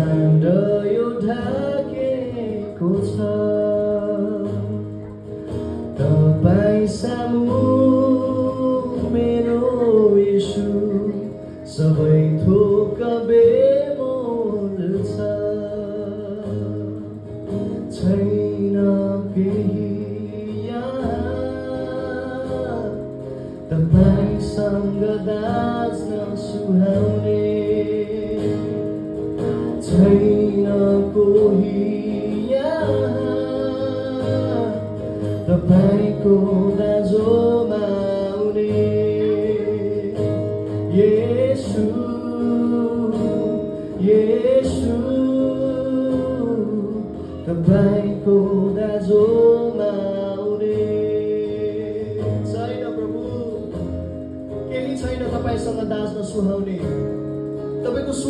काण्ड यो ढाकेको छ तपाईँ सामु मेरो यीशु सबै थोक बेमोल छ छैन केही यहाँ तपाईँसँग दाँच्न सुहाउने छैन कोही यहाँ तपाईँको दाँजोमा आउने येशू येशू तपाईँको दाँजोमा आउने छैन प्रभु केही छैन तपाईँसँग दाँच्न सुहाउने तपाईँको